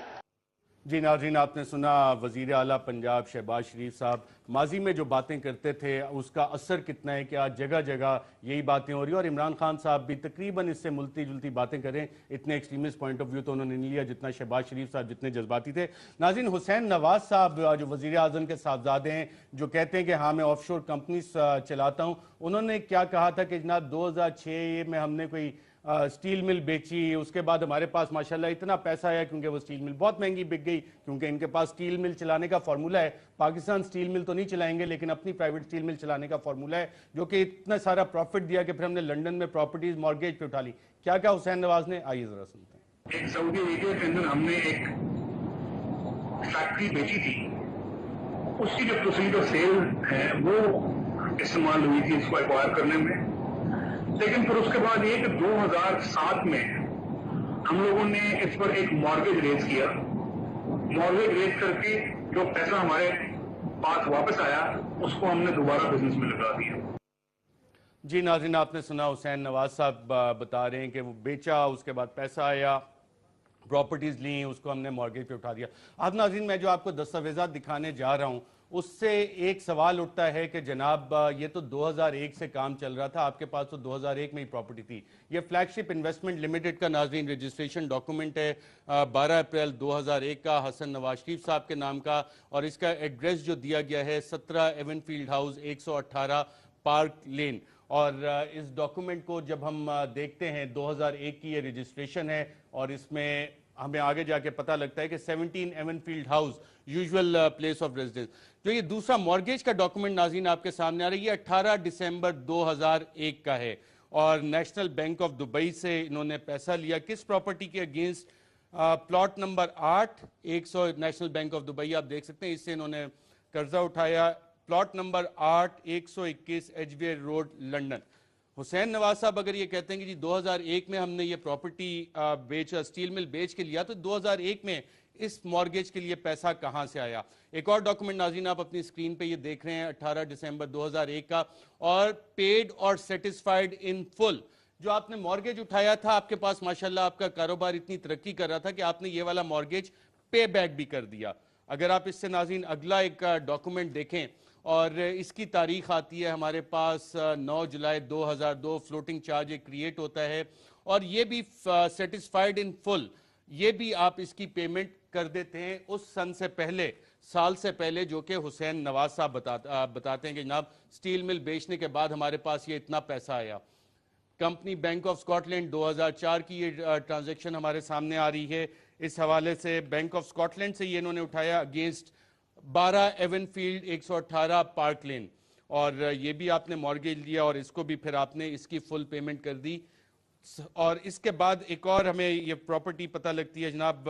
[SPEAKER 1] جی ناظرین، آپ نے سنا وزیر اعلیٰ پنجاب شہباز شریف صاحب ماضی میں جو باتیں کرتے تھے اس کا اثر کتنا ہے کہ آج جگہ جگہ یہی باتیں ہو رہی ہیں، اور عمران خان صاحب بھی تقریباً اس سے ملتی جلتی باتیں کریں، اتنے ایکسٹریمسٹ پوائنٹ آف ویو تو انہوں نے نہیں لیا جتنا شہباز شریف صاحب جتنے جذباتی تھے۔ ناظرین، حسین نواز صاحب جو وزیر اعظم کے صاحبزادے ہیں، جو کہتے ہیں کہ ہاں میں آف شور کمپنیز چلاتا ہوں، انہوں نے کیا کہا تھا کہ جناب 2006 میں ہم نے کوئی سٹیل مل بیچی، اس کے بعد ہمارے پاس ماشاءاللہ اتنا پیسہ آیا کیونکہ وہ سٹیل مل بہت مہنگی بک گئی، کیونکہ ان کے پاس سٹیل مل چلانے کا فارمولہ ہے۔ پاکستان سٹیل مل تو نہیں چلائیں گے لیکن اپنی پرائیویٹ سٹیل مل چلانے کا فارمولہ ہے، جو کہ اتنا سارا پروفٹ دیا کہ پھر ہم نے لنڈن میں پراپرٹیز مارگیج پہ اٹھا لی۔ کیا کہا حسین نواز نے، آئیے ذرا سنتے ہیں۔
[SPEAKER 7] ایک سعودی ایریا کے اندر ہم نے ایک فیکٹری بیچی تھی، اس کی جو پروسیڈ آف سیل ہے وہ استعمال ہوئی تھی اس کو ایکوائر کرنے میں، لیکن پھر اس کے بعد یہ کہ 2007 میں ہم لوگوں نے اس پر ایک مارگیج ریز کیا، مارگیج ریز کر کے جو پیسہ ہمارے پاس واپس آیا اس کو ہم نے دوبارہ بزنس میں لگا دیا۔
[SPEAKER 1] جی ناظرین، آپ نے سنا حسین نواز صاحب بتا رہے ہیں کہ وہ بیچا، اس کے بعد پیسہ آیا، پراپرٹیز لیں، اس کو ہم نے مارگیج پہ اٹھا دیا۔ اب ناظرین، میں جو آپ کو دستاویزات دکھانے جا رہا ہوں اس سے ایک سوال اٹھتا ہے کہ جناب یہ تو 2001 سے کام چل رہا تھا، آپ کے پاس تو 2001 میں ہی پراپرٹی تھی۔ یہ فلیگ شپ انویسٹمنٹ لمیٹڈ کا ناظرین رجسٹریشن ڈاکومنٹ ہے 12 اپریل 2001 کا، حسن نواز شریف صاحب کے نام کا، اور اس کا ایڈریس جو دیا گیا ہے 17 ایون فیلڈ ہاؤس 118 پارک لین۔ اور اس ڈاکومنٹ کو جب ہم دیکھتے ہیں 2001 کی یہ رجسٹریشن ہے، اور اس میں ہمیں آگے جا کے پتہ لگتا ہے کہ 17 even field house usual place of residence. جو یہ دوسرا مارگیج کا ڈاکومنٹ ناظرین آپ کے سامنے آ رہا ہے، یہ 18 دسمبر 2001 کا ہے، اور نیشنل بینک آف دبئی سے انہوں نے پیسہ لیا کس پراپرٹی کے against? Plot number 8 100 national bank of Dubai, آپ دیکھ سکتے ہیں اس سے انہوں نے قرضہ اٹھایا، plot number 8 121 ایجویئر road London. Hussain Nawaz صاحب اگر یہ کہتے ہیں کہ جی 2001 میں ہم نے یہ پراپرٹی سٹیل مل بیچ کے لیا، تو 2001 میں اس مارگیج کے لیے پیسہ کہاں سے آیا؟ ایک اور ڈاکومنٹ ناظرین آپ اپنی اسکرین پہ یہ دیکھ رہے ہیں 18 دسمبر 2001 کا، اور پیڈ اور سیٹسفائیڈ ان فل۔ جو آپ نے مارگیج اٹھایا تھا، آپ کے پاس ماشاءاللہ آپ کا کاروبار اتنی ترقی کر رہا تھا کہ آپ نے یہ والا مارگیج پے بیک بھی کر دیا۔ اگر آپ اس سے ناظرین اگلا ایک ڈاکومنٹ دیکھیں، اور اس کی تاریخ آتی ہے ہمارے پاس 9 جولائی 2002، فلوٹنگ چارج ایک کریٹ ہوتا ہے، اور یہ بھی سیٹسفائیڈ ان فل، یہ بھی آپ اس کی پیمنٹ کر دیتے ہیں اس سال سے پہلے جو کہ حسین نواز صاحب بتاتے ہیں کہ جناب سٹیل مل بیچنے کے بعد ہمارے پاس یہ اتنا پیسہ آیا۔ Company bank of Scotland 2004 کی یہ ٹرانزیکشن ہمارے سامنے آ رہی ہے، اس حوالے سے بینک آف سکاٹ لینڈ سے یہ انہوں نے اٹھایا اگینسٹ 12 ایون فیلڈ 118 پارک لین، اور یہ بھی آپ نے مارگیج لیا، اور اس کو بھی پھر آپ نے اس کی فل پیمنٹ کر دی۔ اور اس کے بعد ایک اور ہمیں یہ پراپرٹی پتہ لگتی ہے جناب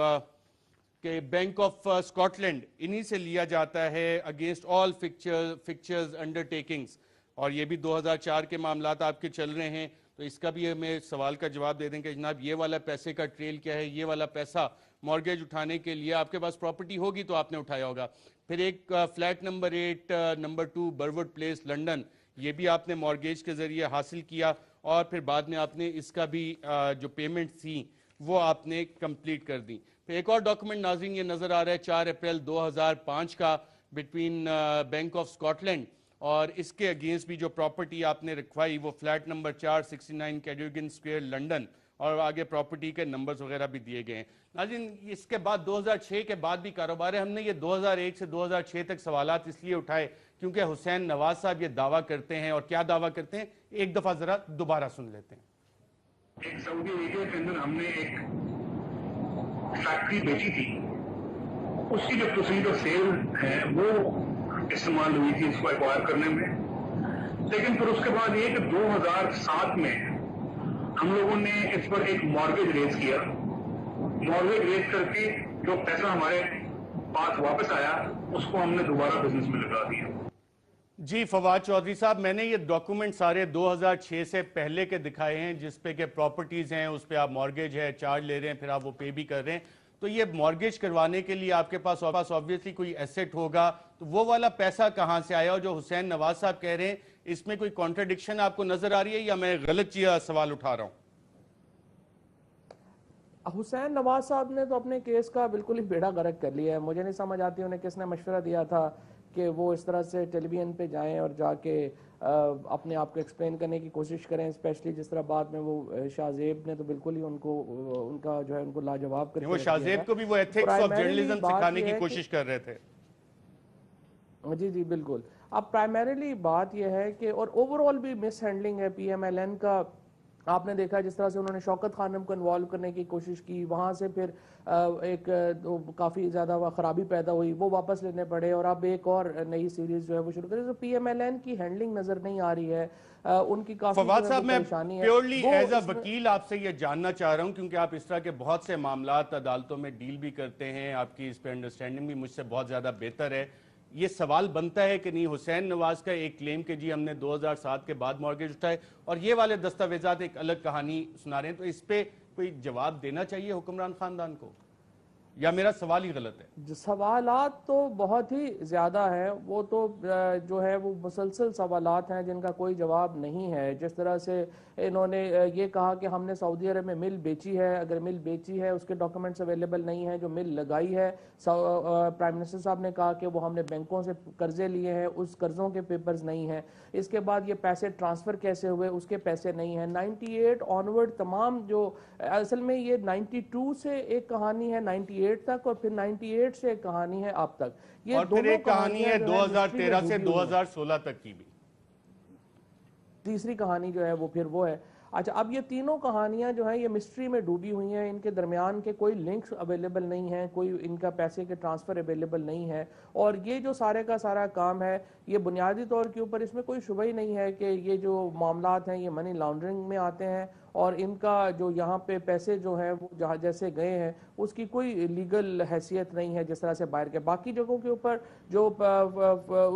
[SPEAKER 1] کہ بینک آف سکاٹ لینڈ انہی سے لیا جاتا ہے اگینسٹ آل فکچرز انڈرٹیکنگز، اور یہ بھی 2004 کے معاملات آپ کے چل رہے ہیں۔ تو اس کا بھی ہمیں سوال کا جواب دے دیں کہ جناب یہ والا پیسے کا ٹریل کیا ہے، یہ والا پیسہ مارگیج اٹھانے کے لیے آپ کے پاس پراپرٹی ہوگی تو آپ نے اٹھایا ہوگا۔ پھر ایک flat number 8 number 2 Broad Place London, یہ بھی آپ نے مارگیج کے ذریعے حاصل کیا، اور پھر بعد میں آپ نے اس کا بھی جو پیمنٹ تھی وہ آپ نے کمپلیٹ کر دی۔ پھر ایک اور ڈاکومنٹ ناظرین یہ نظر آ رہا ہے 4 اپریل 2005 کا، between bank of Scotland, اور اس کے اگینسٹ بھی جو پراپرٹی آپ نے رکھوائی وہ فلیٹ نمبر 469 کیڈیوگن سکوئر لنڈن، اور آگے پراپرٹی کے نمبرز وغیرہ بھی دیے گئے ہیں۔ ناظرین اس کے بعد 2006 کے بعد بھی کاروبار ہے، ہم نے یہ 2001 سے 2006 تک سوالات اس لیے اٹھائے کیونکہ حسین نواز صاحب یہ دعویٰ کرتے ہیں، اور کیا دعویٰ کرتے ہیں ایک دفعہ ذرا دوبارہ سن لیتے ہیں۔
[SPEAKER 7] ایک سعودی ایریا کے اندر ہم نے ایک فیکٹری بیچی تھی، اس کی جو پروسیڈ آف سیل ہے وہ استعمال ہوئی تھی اس کو ایکوائر کرنے میں. لیکن پھر اس کے بعد یہ کہ 2007 میں ہم لوگوں نے اس پر ایک مارگیج ریز کیا. مارگیج ریز کر کے جو پیسہ ہمارے پاس واپس آیا اس کو ہم نے دوبارہ بزنس میں لگا دیا.
[SPEAKER 1] جی فواد چودھری صاحب، میں نے یہ ڈاکومنٹ سارے 2006 سے پہلے کے دکھائے ہیں جس پہ کہ پراپرٹیز ہیں، اس پہ آپ مارگیج ہے، چارج لے رہے ہیں، پھر آپ وہ پے بھی کر رہے ہیں. تو یہ مارگیج کروانے کے لیے آپ کے پاس آبویسلی کوئی ایسٹ ہوگا، تو وہ والا پیسہ کہاں سے آیا؟ اور جو حسین نواز صاحب کہہ رہے ہیں اس میں کوئی کانٹرڈکشن آپ کو نظر آ رہی ہے یا میں غلط سوال اٹھا رہا ہوں؟
[SPEAKER 4] حسین نواز صاحب نے تو اپنے کیس کا بالکل ہی بیڑا غرق کر لیا ہے. مجھے نہیں سمجھ آتی انہیں کس نے مشورہ دیا تھا کہ وہ اس طرح سے ٹیلی ویژن پہ جائیں اور جا کے اپنے آپ کو ایکسپلین کرنے کی کوشش کریں، اسپیشلی جس طرح بعد میں وہ شاہ زیب نے تو بالکل ہی ان کا جو ہے ان کو لاجواب کر کے
[SPEAKER 1] وہ شاہ زیب کو بھی وہ ایتھکس آف جرنلزم سکھانے کی کوشش کر رہے تھے.
[SPEAKER 4] جی جی بالکل. اب پرائمریلی بات یہ ہے کہ اور اوور آل بھی مس ہینڈلنگ ہے پی ایم ایل این کا. آپ نے دیکھا جس طرح سے انہوں نے شوکت خانم کو انوالو کرنے کی کوشش کی، وہاں سے پھر ایک کافی زیادہ خرابی پیدا ہوئی، وہ واپس لینے پڑے اور اب ایک اور نئی سیریز جو ہے وہ شروع کری. تو پی ایم ایل این کی ہینڈلنگ نظر نہیں آ رہی ہے، ان کی کافی
[SPEAKER 1] فواد صاحب میں
[SPEAKER 4] پریشانی ہے.
[SPEAKER 1] پیورلی ایز اے وکیل آپ سے یہ جاننا چاہ رہا ہوں کیونکہ آپ اس طرح کے بہت سے معاملات عدالتوں میں ڈیل بھی کرتے ہیں، آپ کی اس پہ انڈرسٹینڈنگ بھی مجھ سے بہت زیادہ بہتر ہے. یہ سوال بنتا ہے کہ نہیں حسین نواز کا ایک کلیم کہ جی ہم نے 2007 کے بعد مارگیج اٹھائے اور یہ والے دستاویزات ایک الگ کہانی سنا رہے ہیں، تو اس پہ کوئی جواب دینا چاہیے حکمران خاندان کو یا میرا سوال ہی غلط ہے؟
[SPEAKER 4] سوالات تو بہت ہی زیادہ ہیں، وہ تو جو ہے وہ مسلسل سوالات ہیں جن کا کوئی جواب نہیں ہے. جس طرح سے انہوں نے یہ کہا کہ ہم نے سعودی عرب میں مل بیچی ہے، اگر مل بیچی ہے اس کے ڈاکومنٹس اویلیبل نہیں ہیں. جو مل لگائی ہے پرائم منسٹر صاحب نے کہا کہ وہ ہم نے بینکوں سے قرضے لیے ہیں، اس قرضوں کے پیپرز نہیں ہیں. اس کے بعد یہ پیسے ٹرانسفر کیسے ہوئے اس کے پیسے نہیں ہیں. 98 آنورڈ تمام جو اصل میں یہ 92 سے ایک کہانی ہے 98 تک اور پھر 98 سے ایک کہانی ہے اب تک. یہ
[SPEAKER 1] اور پھر ایک کہانی ہے 2013 سے 2016 تک کی بھی.
[SPEAKER 4] تیسری کہانی جو ہے وہ پھر وہ ہے. اچھا اب یہ تینوں کہانیاں جو ہیں یہ مسٹری میں ڈوبی ہوئی ہیں، ان کے درمیان کے کوئی لنکس اویلیبل نہیں ہیں، کوئی ان کا پیسے کے ٹرانسفر اویلیبل نہیں ہے. اور یہ جو سارے کا سارا کام ہے یہ بنیادی طور کے اوپر اس میں کوئی شبہ ہی نہیں ہے کہ یہ جو معاملات ہیں یہ منی لانڈرنگ میں آتے ہیں اور ان کا جو یہاں پہ پیسے جو ہیں وہ جہاں جیسے گئے ہیں اس کی کوئی لیگل حیثیت نہیں ہے جس طرح سے باہر کے باقی جگہوں کے اوپر جو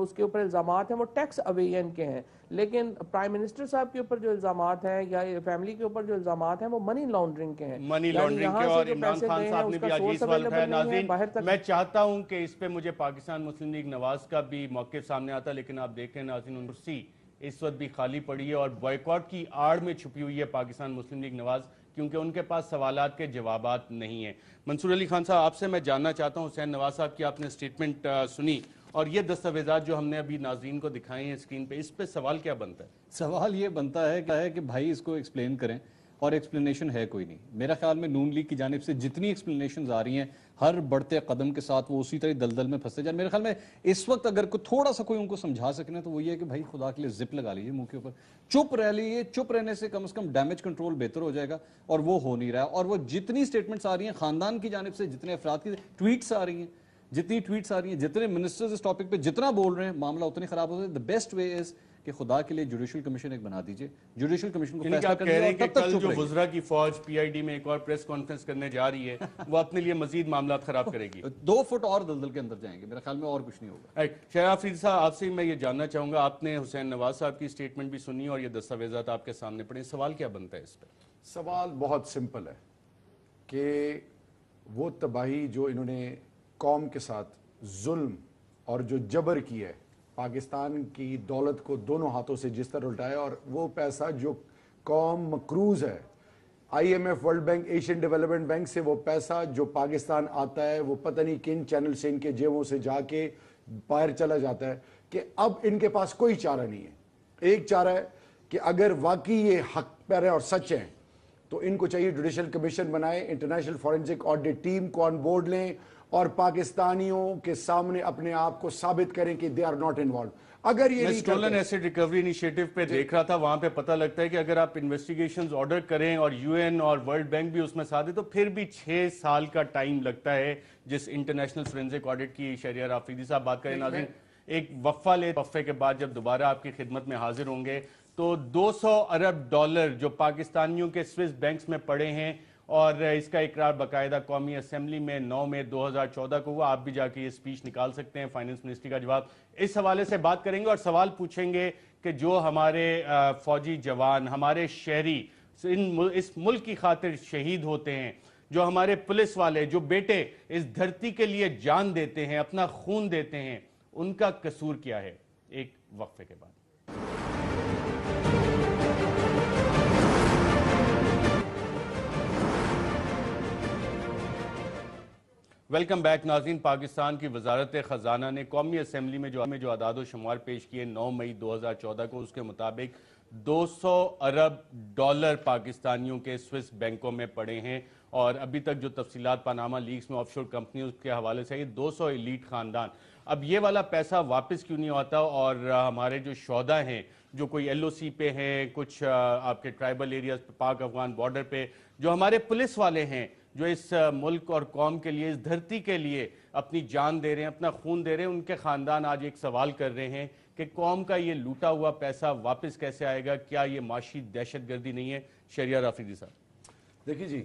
[SPEAKER 4] اس کے اوپر الزامات ہیں وہ ٹیکس اویژن کے ہیں. لیکن پرائم منسٹر صاحب کے اوپر جو الزامات ہیں یا فیملی کے اوپر جو الزامات ہیں وہ منی لانڈرنگ کے ہیں،
[SPEAKER 1] منی لانڈرنگ کے. اور عمران خان صاحب نے بھی آج یہ سوال اٹھایا. ناظرین میں چاہتا ہوں کہ اس پہ مجھے پاکستان مسلم لیگ نواز کا بھی موقف سامنے آتا، لیکن آپ دیکھیں ناظرین کرسی اس وقت بھی خالی پڑی ہے اور بائیکاٹ کی آڑ میں چھپی ہوئی ہے پاکستان مسلم لیگ نواز، کیونکہ ان کے پاس سوالات کے جوابات نہیں ہیں. منصور علی خان صاحب آپ سے میں جاننا چاہتا ہوں، حسین نواز صاحب کی آپ نے سٹیٹمنٹ سنی اور یہ دستاویزات جو ہم نے ابھی ناظرین کو دکھائے ہیں اسکرین پہ، اس پہ سوال کیا بنتا ہے؟
[SPEAKER 5] سوال یہ بنتا ہے کہ بھائی اس کو ایکسپلین کریں اور ایکسپلینیشن ہے کوئی نہیں. میرا خیال میں نون لیگ کی جانب سے جتنی ایکسپلینیشنز آ رہی ہیں ہر بڑھتے قدم کے ساتھ وہ اسی طرح دلدل میں پھنستے جائیں. میرے خیال میں اس وقت اگر تھوڑا سا کوئی ان کو سمجھا سکنے تو وہ یہ ہے کہ بھائی خدا کے لیے زپ لگا لیجیے منہ کے اوپر، چپ رہ لیجیے. چپ رہنے سے کم ڈیمیج کنٹرول بہتر ہو جائے گا اور وہ ہو نہیں رہا. اور وہ جتنی سٹیٹمنٹس آ رہی ہیں خاندان کی جانب سے، جتنے افراد کی ٹویٹس آ رہی ہیں، جتنے منسٹرز اس ٹاپک پہ جتنا بول رہے ہیں معاملہ اتنی خراب ہو رہا ہے. the best way is کہ خدا کے لیے جوڈیشل کمیشن ایک بنا دیجئے، جوڈیشل کمیشن کو فیصلہ
[SPEAKER 1] کہہ رہے ہیں کہ کل جو وزراء کی فوج پی آئی ڈی میں ایک اور پریس کانفرنس کرنے جا رہی ہے وہ اپنے لیے مزید معاملات خراب کرے گی.
[SPEAKER 5] 2 فٹ اور دلدل کے اندر جائیں گے میرے خیال میں، اور کچھ نہیں ہوگا.
[SPEAKER 1] شہر آفریدی صاحب آپ سے میں یہ جاننا چاہوں گا، آپ نے حسین نواز صاحب کی سٹیٹمنٹ بھی سنی اور یہ دستاویزات آپ کے سامنے پڑے، سوال کیا بنتا ہے اس پہ؟
[SPEAKER 2] سوال بہت سمپل ہے کہ وہ تباہی جو انہوں نے قوم کے ساتھ ظلم اور جو جبر کی ہے، پاکستان کی دولت کو دونوں ہاتھوں سے جس طرح الٹایا، اور وہ پیسہ جو قوم مقروض ہے I M F, world bank, Asian development bank سے، وہ پیسہ جو پاکستان آتا ہے وہ پتہ نہیں کن چینل سے ان کے جیبوں سے جا کے باہر چلا جاتا ہے، کہ اب ان کے پاس کوئی چارہ نہیں ہے. ایک چارہ ہے کہ اگر واقعی یہ حق پر ہے اور سچ ہے تو ان کو چاہیے جوڈیشل کمیشن بنائے، انٹرنیشنل فورنسک آڈٹ ٹیم کو آن بورڈ لیں اور پاکستانیوں کے سامنے اپنے آپ کو ثابت کریں کہ دے آر ناٹ انوالو. اگر یہ
[SPEAKER 1] میں
[SPEAKER 2] نہیں
[SPEAKER 1] اسٹولن
[SPEAKER 2] کرتے
[SPEAKER 1] ایسٹ ریکوری انیشیٹو پہ دیکھ رہا تھا، وہاں پہ پتہ لگتا ہے کہ اگر آپ انویسٹیگیشنز آرڈر کریں اور یو این اور ورلڈ بینک بھی اس میں ساتھ ہے تو پھر بھی 6 سال کا ٹائم لگتا ہے، جس انٹرنیشنل فورینزک آڈٹ کی شہریار آفریدی صاحب بات کریں. ناظرین ایک وقفہ لے، وقفے کے بعد جب دوبارہ آپ کی خدمت میں حاضر ہوں گے تو $200 ارب جو پاکستانیوں کے سوئس بینکس میں پڑے ہیں، اور اس کا اقرار باقاعدہ قومی اسمبلی میں 9 مئی 2014 کو ہوا. آپ بھی جا کے یہ سپیچ نکال سکتے ہیں. فائنانس منسٹری کا جواب اس حوالے سے بات کریں گے اور سوال پوچھیں گے کہ جو ہمارے فوجی جوان، ہمارے شہری اس ملک کی خاطر شہید ہوتے ہیں، جو ہمارے پولیس والے، جو بیٹے اس دھرتی کے لیے جان دیتے ہیں، اپنا خون دیتے ہیں، ان کا قصور کیا ہے؟ ایک وقفے کے بعد. ویلکم بیک ناظرین. پاکستان کی وزارت خزانہ نے قومی اسمبلی میں جو اعداد و شمار پیش کیے 9 مئی 2014 کو، اس کے مطابق $200 ارب پاکستانیوں کے سوئس بینکوں میں پڑے ہیں. اور ابھی تک جو تفصیلات پاناما لیکس میں آف شور کمپنیوں کے حوالے سے، یہ 200 ایلیٹ خاندان. اب یہ والا پیسہ واپس کیوں نہیں ہوتا؟ اور ہمارے جو شہداء ہیں، جو کوئی ایل او سی پہ ہیں، کچھ آپ کے ٹرائبل ایریاز پہ، پاک افغان بارڈر پہ، جو ہمارے پولیس والے ہیں، جو اس ملک اور قوم کے لیے، اس دھرتی کے لیے اپنی جان دے رہے ہیں، اپنا خون دے رہے ہیں، ان کے خاندان آج ایک سوال کر رہے ہیں کہ قوم کا یہ لوٹا ہوا پیسہ واپس کیسے آئے گا؟ کیا یہ معاشی دہشت گردی نہیں ہے؟ شہریار آفریدی صاحب.
[SPEAKER 2] دیکھیے جی،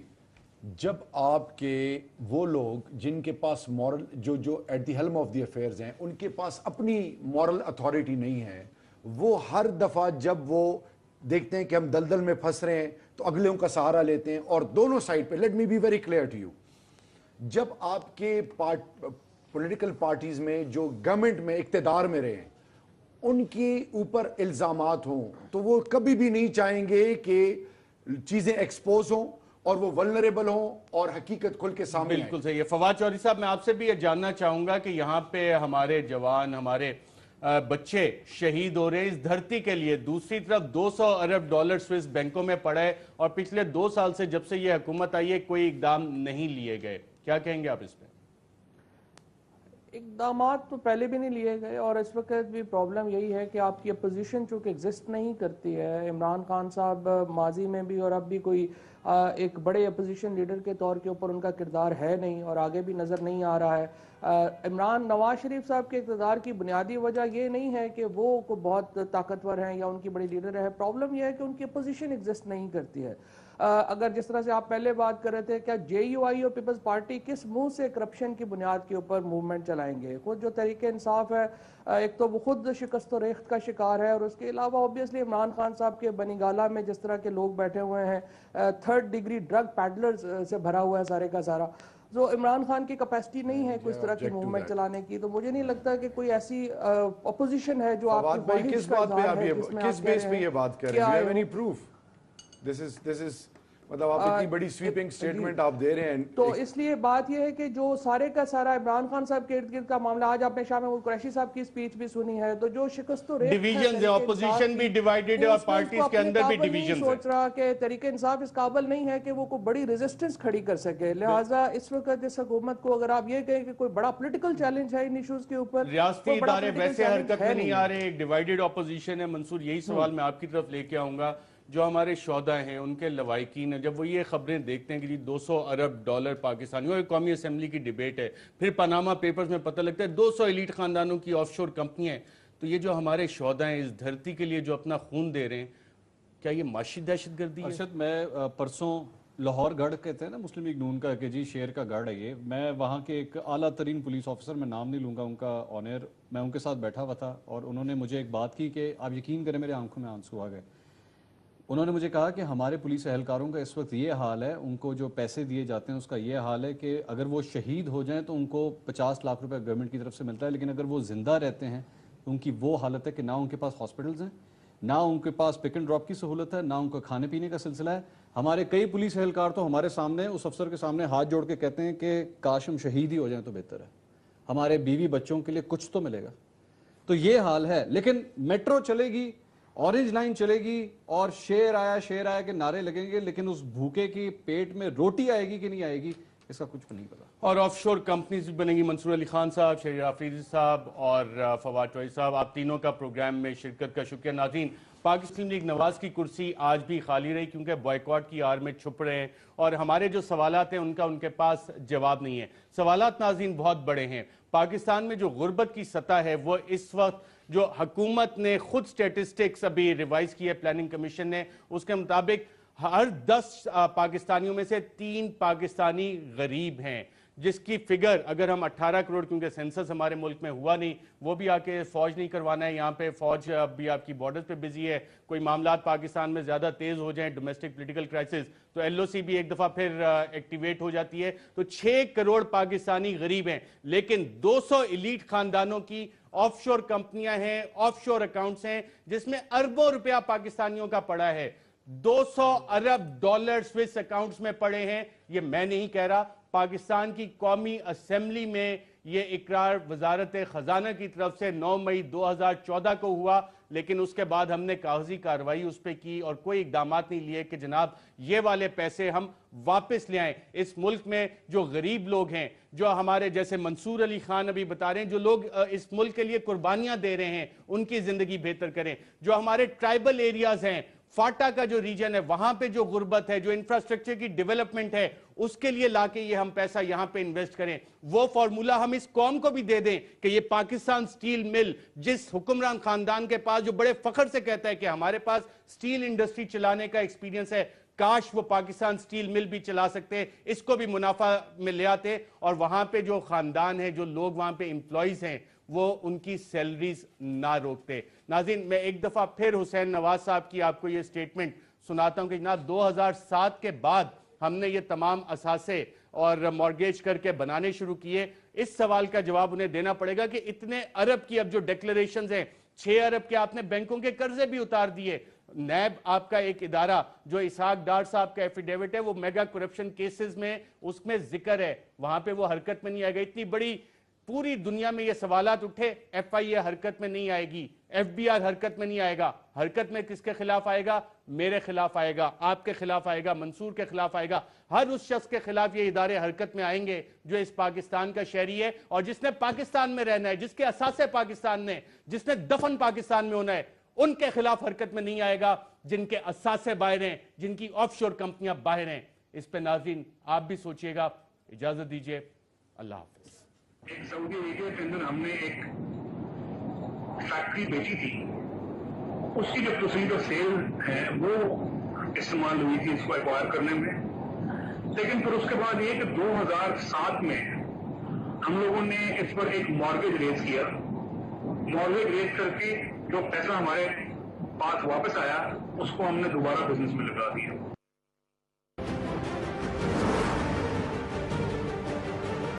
[SPEAKER 2] جب آپ کے وہ لوگ جن کے پاس مورل، جو at the helm of the affairs ہیں، ان کے پاس اپنی مورل اتھارٹی نہیں ہے، وہ ہر دفعہ جب وہ دیکھتے ہیں کہ ہم دلدل میں پھنس رہے ہیں تو اگلوں کا سہارا لیتے ہیں. اور دونوں سائڈ پہ، let me be very clear to you, جب آپ کے پولیٹیکل پارٹیز میں جو گورنمنٹ میں اقتدار میں رہے ہیں، ان کے اوپر الزامات ہوں تو وہ کبھی بھی نہیں چاہیں گے کہ چیزیں ایکسپوز ہوں اور وہ ولنریبل ہوں اور حقیقت کھل کے سامنے آئے.
[SPEAKER 1] بالکل صحیح ہے. فواد چودھری صاحب، میں آپ سے بھی یہ جاننا چاہوں گا کہ یہاں پہ ہمارے جوان، ہمارے بچے شہید ہو رہے ہیں اس دھرتی کے لیے، دوسری طرف $200 ارب سوئس بینکوں میں پڑا ہے، اور پچھلے 2 سال سے جب سے یہ حکومت آئی ہے کوئی اقدام نہیں لیے گئے. کیا کہیں گے آپ اس پہ؟
[SPEAKER 4] اقدامات تو پہلے بھی نہیں لیے گئے، اور اس وقت بھی پرابلم یہی ہے کہ آپ کی اپوزیشن چونکہ ایگزسٹ نہیں کرتی ہے. عمران خان صاحب ماضی میں بھی اور اب بھی کوئی ایک بڑے اپوزیشن لیڈر کے طور کے اوپر ان کا کردار ہے نہیں، اور آگے بھی نظر نہیں آ رہا ہے. نواز شریف صاحب کے اقتدار کی بنیادی وجہ یہ نہیں ہے کہ وہ بہت طاقتور ہیں یا ان کی بڑی لیڈر ہے. پرابلم یہ ہے کہ ان کی اپوزیشن ایگزسٹ نہیں کرتی ہے. اگر جس طرح سے آپ پہلے بات کر رہے تھے، کیا جے یو آئی اور پیپلز پارٹی کس منہ سے کرپشن کی بنیاد کے اوپر موومنٹ چلائیں گے؟ خود جو تحریک انصاف ہے، ایک تو وہ خود شکست و ریخت کا شکار ہے، اور اس کے علاوہ اوبیسلی عمران خان صاحب کے بنی گالہ میں جس طرح کے لوگ بیٹھے ہوئے ہیں، 3rd ڈگری ڈرگ پیڈلرز سے بھرا ہوا ہے سارے کا سارا. جو عمران خان کی کیپیسٹی نہیں ہے کوئی اس طرح کی موومنٹ چلانے کی، تو مجھے نہیں لگتا کہ کوئی ایسی اپوزیشن ہے جو آپ کی
[SPEAKER 2] کس بات پہ آپ کس بیس پہ یہ بات کر رہے ہیں؟ Do you have any proof? This is مطلب آپ اتنی بڑی سویپنگ سٹیٹمنٹ آپ دے رہے ہیں.
[SPEAKER 4] تو اس لیے بات یہ ہے کہ جو سارے کا سارا عمران خان صاحب کے ارد گرد کا معاملہ، آج آپ نے شاہ محمود قریشی صاحب کی سپیچ بھی سنی ہے، تو جو شکست و ریخت
[SPEAKER 1] ڈیویژنز ہے، اپوزیشن بھی ڈیوائیڈڈ ہے اور پارٹیز کے اندر بھی ڈیویژنز ہیں.
[SPEAKER 4] سوچ رہا کہ تحریک انصاف اس قابل نہیں ہے کہ وہ کوئی بڑی ریزسٹنس کھڑی کر سکے. لہٰذا اس وقت اس حکومت کو اگر آپ یہ کہیں کہ کوئی بڑا پولیٹیکل چیلنج ہے ان ایشوز کے اوپر،
[SPEAKER 1] ریاستی ادارے ویسے حرکت میں نہیں آ رہے، ایک ڈیوائیڈڈ اپوزیشن ہے. منصور، یہی سوال میں آپ کی طرف لے کے آؤں گا. جو ہمارے شہداء ہیں، ان کے لواحقین ہیں، جب وہ یہ خبریں دیکھتے ہیں کہ $200 ارب پاکستانیوں، ایک قومی اسمبلی کی ڈیبیٹ ہے، پھر پاناما پیپرز میں پتہ لگتا ہے 200 ایلیٹ خاندانوں کی آف شور کمپنی ہیں، تو یہ جو ہمارے شہداء ہیں اس دھرتی کے لیے جو اپنا خون دے رہے ہیں، کیا یہ معاشی دہشت گردی ہے؟
[SPEAKER 5] ارشد، میں پرسوں لاہور گڑھ کہتے ہیں نا مسلم لیگ نون کا، کہ جی شیر کا گڑھ ہے یہ، میں وہاں کے ایک اعلیٰ ترین پولیس آفیسر، میں نام نہیں لوں گا ان کا آن ایئر، میں ان کے ساتھ بیٹھا ہوا تھا، اور انہوں نے مجھے ایک بات کی کہ آپ یقین کریں میرے آنکھوں میں آنسو آ گئے. انہوں نے مجھے کہا کہ ہمارے پولیس اہلکاروں کا اس وقت یہ حال ہے، ان کو جو پیسے دیے جاتے ہیں اس کا یہ حال ہے کہ اگر وہ شہید ہو جائیں تو ان کو 50 لاکھ روپے گورنمنٹ کی طرف سے ملتا ہے، لیکن اگر وہ زندہ رہتے ہیں تو ان کی وہ حالت ہے کہ نہ ان کے پاس ہاسپٹلز ہیں، نہ ان کے پاس پک اینڈ ڈراپ کی سہولت ہے، نہ ان کا کھانے پینے کا سلسلہ ہے. ہمارے کئی پولیس اہلکار تو ہمارے سامنے اس افسر کے سامنے ہاتھ جوڑ کے کہتے ہیں کہ کاش ہم شہید ہی ہو جائیں تو بہتر ہے، ہمارے بیوی بچوں کے لیے کچھ تو ملے گا. تو یہ حال ہے. لیکن میٹرو چلے گی، اورنج لائن چلے گی، اور شیر آیا کے نعرے لگیں گے، لیکن اس بھوکے کی پیٹ میں روٹی آئے گی کہ نہیں آئے گی، اس کا کچھ نہیں پتا.
[SPEAKER 1] اور آف شور کمپنیز بھی بنیں گی. منصور علی خان صاحب, شہریار آفریدی صاحب اور فواد چوہدری صاحب, آپ تینوں کا پروگرام میں شرکت کا شکریہ. ناظرین, پاکستان لیگ نواز کی کرسی آج بھی خالی رہی کیونکہ بائیکاٹ کی آڑ میں چھپ رہے ہیں اور ہمارے جو سوالات ہیں ان کے پاس جواب نہیں ہے. سوالات ناظرین بہت بڑے ہیں. پاکستان میں جو غربت کی سطح ہے وہ اس وقت جو حکومت نے خود سٹیٹسٹکس ابھی ریوائز کی ہے پلاننگ کمیشن نے, اس کے مطابق ہر 10 پاکستانیوں میں سے 3 پاکستانی غریب ہیں, جس کی فگر اگر ہم 18 کروڑ, کیونکہ سینسس ہمارے ملک میں ہوا نہیں, وہ بھی آ کے فوج نہیں کروانا ہے, یہاں پہ فوج بھی آپ کی بارڈرز پہ بزی ہے, کوئی معاملات پاکستان میں زیادہ تیز ہو جائیں, ڈومیسٹک پولیٹیکل کرائسس, تو ایل او سی بھی ایک دفعہ پھر ایکٹیویٹ ہو جاتی ہے. تو 6 کروڑ پاکستانی غریب ہیں, لیکن 200 ایلیٹ خاندانوں کی آف شور کمپنیاں ہیں, آف شور اکاؤنٹس ہیں, جس میں اربوں روپیہ پاکستانیوں کا پڑا ہے. 200 ارب ڈالر سوئس اکاؤنٹس میں پڑے ہیں. یہ میں نہیں کہہ رہا, پاکستان کی قومی اسمبلی میں یہ اقرار وزارت خزانہ کی طرف سے 9 مئی 2014 کو ہوا, لیکن اس کے بعد ہم نے کاغذی کارروائی اس پہ کی اور کوئی اقدامات نہیں لیے کہ جناب یہ والے پیسے ہم واپس لے آئیں. اس ملک میں جو غریب لوگ ہیں, جو ہمارے جیسے منصور علی خان ابھی بتا رہے ہیں, جو لوگ اس ملک کے لیے قربانیاں دے رہے ہیں, ان کی زندگی بہتر کریں. جو ہمارے ٹرائبل ایریاز ہیں, فاٹا کا جو ریجن ہے, وہاں پہ جو غربت ہے, جو انفراسٹرکچر کی ڈیولپمنٹ ہے, اس کے لیے لا کے یہ ہم پیسہ یہاں پہ انویسٹ کریں. وہ فارمولا ہم اس قوم کو بھی دے دیں کہ یہ پاکستان سٹیل مل, جس حکمران خاندان کے پاس جو بڑے فخر سے کہتا ہے کہ ہمارے پاس سٹیل انڈسٹری چلانے کا ایکسپیرینس ہے, کاش وہ پاکستان سٹیل مل بھی چلا سکتے, اس کو بھی منافع میں لے آتے, اور وہاں پہ جو خاندان ہے, جو لوگ وہاں پہ امپلائیز ہیں, وہ ان کی سیلریز نہ روکتے. ناظرین, میں ایک دفعہ پھر حسین نواز صاحب کی آپ کو یہ سٹیٹمنٹ سناتا ہوں کہ جناب 2007 کے بعد ہم نے یہ تمام اثاثے اور مارگیج کر کے بنانے شروع کیے. اس سوال کا جواب انہیں دینا پڑے گا کہ اتنے ارب کی اب جو ڈیکلریشنز ہیں, 6 ارب کے آپ نے بینکوں کے قرضے بھی اتار دیے. نیب آپ کا ایک ادارہ جو اسحاق ڈار صاحب کا ایفیڈیوٹ ہے, وہ میگا کرپشن کیسز میں اس میں ذکر ہے, وہاں پہ وہ حرکت میں نہیں آئے گا. اتنی بڑی پوری دنیا میں یہ سوالات اٹھے, ایف آئی اے حرکت میں نہیں آئے گی, ایف بی آر حرکت میں نہیں آئے گا. حرکت میں کس کے خلاف آئے گا؟ میرے خلاف آئے گا, آپ کے خلاف آئے گا, منصور کے خلاف آئے گا. ہر اس شخص کے خلاف یہ ادارے حرکت میں آئیں گے جو اس پاکستان کا شہری ہے اور جس نے پاکستان میں رہنا ہے, جس کے اثاثے پاکستان میں, جس نے دفن پاکستان میں ہونا ہے. ان کے خلاف حرکت میں نہیں آئے گا جن کے اثاثے باہر ہیں, جن کی آف شور کمپنیاں باہر ہیں. اس پہ ناظرین آپ بھی سوچئے گا. اجازت دیجئے, اللہ حافظ.
[SPEAKER 7] ایک سعودی ایریا کے اندر ہم نے ایک فیکٹری بیچی تھی, اس کی جو پروسیڈ آف سیل ہے وہ استعمال ہوئی تھی اس کو ایکوائر کرنے میں. لیکن پھر اس کے بعد یہ کہ 2007 میں ہم لوگوں نے اس پر ایک مارگیج ریز کیا. مارگیج ریز کر کے جو پیسہ ہمارے پاس واپس آیا اس کو ہم نے دوبارہ بزنس میں لگا دیا.